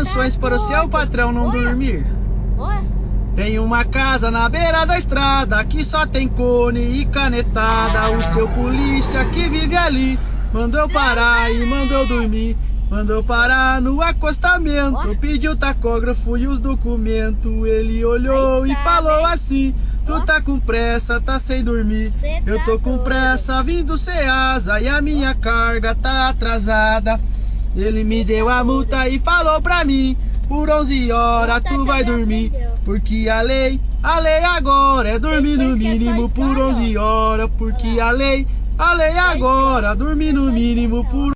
intenções para o seu patrão não dormir. Tem uma casa na beira da estrada que só tem cone e canetada. O seu polícia que vive ali mandou eu parar e mandou eu dormir. Mandou eu parar no acostamento, pediu o tacógrafo e os documentos. Ele olhou e falou assim: tu tá com pressa, tá sem dormir. Eu tô com pressa, vim do Ceasa e a minha carga tá atrasada. Ele me deu a multa e falou pra mim: por 11 horas tu vai dormir. Porque a lei agora é dormir no mínimo por 11 horas. Porque a lei agora é dormir no mínimo por